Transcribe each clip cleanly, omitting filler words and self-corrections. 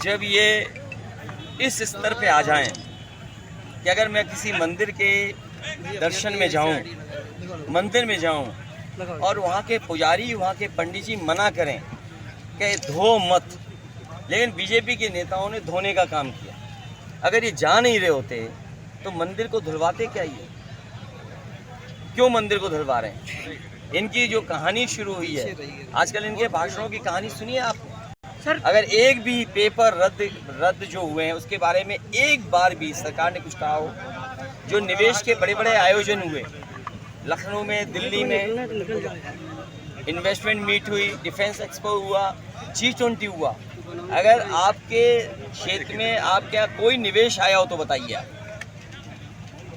जब ये इस स्तर पे आ जाएं कि अगर मैं किसी मंदिर के दर्शन में जाऊं, मंदिर में जाऊं और वहाँ के पुजारी, वहाँ के पंडित जी मना करें कि धो मत, लेकिन बीजेपी के नेताओं ने धोने का काम किया। अगर ये जा नहीं रहे होते तो मंदिर को धुलवाते क्या ये? क्यों मंदिर को धुलवा रहे हैं? इनकी जो कहानी शुरू हुई है, आजकल इनके भाषणों की कहानी सुनिए आपने। सर, अगर एक भी पेपर रद्द जो हुए हैं उसके बारे में एक बार भी सरकार ने कुछ कहा हो? जो निवेश के बड़े बड़े आयोजन हुए, लखनऊ में, दिल्ली में इन्वेस्टमेंट मीट हुई, डिफेंस एक्सपो हुआ, G20 हुआ, अगर आपके क्षेत्र में आपके यहाँ कोई निवेश आया हो तो बताइए आप।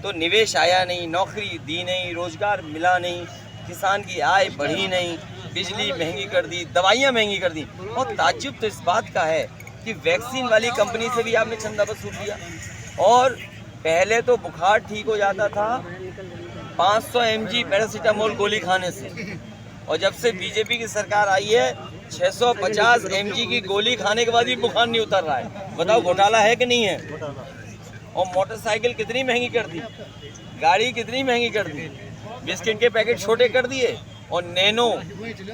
तो निवेश आया नहीं, नौकरी दी नहीं, रोजगार मिला नहीं, किसान की आय बढ़ी नहीं, बिजली महंगी कर दी, दवाइयाँ महंगी कर दी। और ताज्जुब तो इस बात का है कि वैक्सीन वाली कंपनी से भी आपने चंदा वसूल किया। और पहले तो बुखार ठीक हो जाता था 500 mg पैरासीटामोल गोली खाने से, और जब से बीजेपी की सरकार आई है 650 mg की गोली खाने के बाद भी बुखार नहीं उतर रहा है। बताओ घोटाला है कि नहीं है? और मोटरसाइकिल कितनी महंगी कर दी, गाड़ी कितनी महंगी कर दी, बिस्किट के पैकेट छोटे कर दिए, और नैनो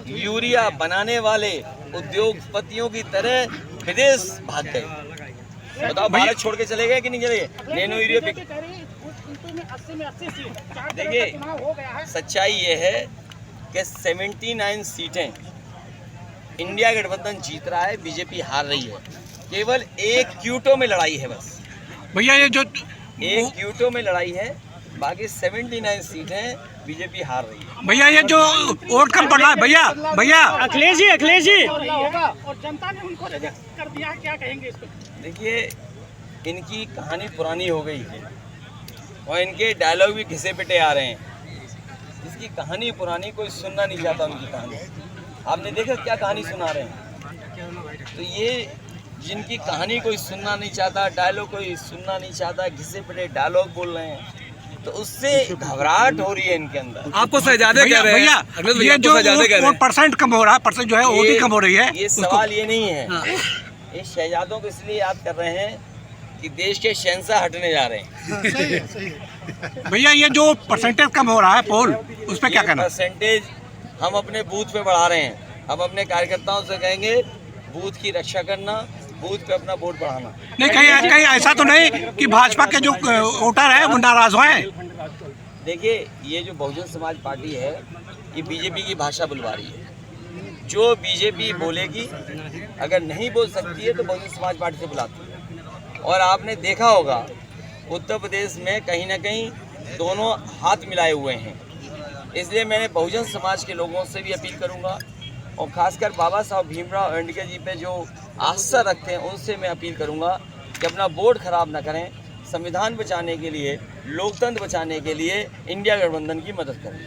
यूरिया बनाने वाले उद्योगपतियों की तरह विदेश भाग गए। बताओ भारत छोड़ के चले गए कि नहीं चले गए? Nano urea. देखिए, सच्चाई ये है कि 79 सीटें इंडिया गठबंधन जीत रहा है, बीजेपी हार रही है। केवल एक क्यूटो में लड़ाई है बस भैया, ये जो एक क्यूटो में लड़ाई है, बाकी 79 सीटें बीजेपी हार रही है। भैया, ये जो वोट कम पड़ रहा है भैया अखिलेश जी और जनता ने उनको रिजेक्ट कर दिया है, क्या कहेंगे इसको? देखिए, इनकी कहानी पुरानी हो गई है और इनके डायलॉग भी घिसे पिटे आ रहे हैं। जिसकी कहानी पुरानी, कोई सुनना नहीं चाहता उनकी कहानी। आपने देखा क्या कहानी सुना रहे हैं? तो ये जिनकी कहानी कोई सुनना नहीं चाहता, डायलॉग कोई सुनना नहीं चाहता, घिसे पिटे डायलॉग बोल रहे हैं, तो उससे घबराहट हो रही है इनके अंदर। आपको शहजादे कह रहे हैं भैया, ये जो परसेंट कम हो रहा है, परसेंट जो है वोटिंग कम हो रही है, ये सवाल ये नहीं है। ये शहजादों को इसलिए याद कर रहे हैं कि देश के शहंशाह हटने जा रहे हैं। भैया, ये जो परसेंटेज कम हो रहा है पोल, उस पर क्या कहना? परसेंटेज हम अपने बूथ पे बढ़ा रहे हैं। हम अपने कार्यकर्ताओं से कहेंगे बूथ की रक्षा करना, बूथ पे अपना वोट बढ़ाना। नहीं, कहीं ऐसा तो नहीं कि भाजपा के जो वोटर है वो नाराज हुए? देखिए, ये जो बहुजन समाज पार्टी है, ये बीजेपी की भाषा बुलवा रही है। जो बीजेपी बोलेगी, अगर नहीं बोल सकती है तो बहुजन समाज पार्टी से बुलाती है। और आपने देखा होगा उत्तर प्रदेश में कहीं ना कहीं दोनों हाथ मिलाए हुए हैं। इसलिए मैंने बहुजन समाज के लोगों से भी अपील करूंगा, और खासकर बाबा साहब भीमराव अम्बेडकर जी पे जो आस्था रखते हैं उनसे मैं अपील करूंगा कि अपना वोट खराब ना करें। संविधान बचाने के लिए, लोकतंत्र बचाने के लिए इंडिया गठबंधन की मदद करें।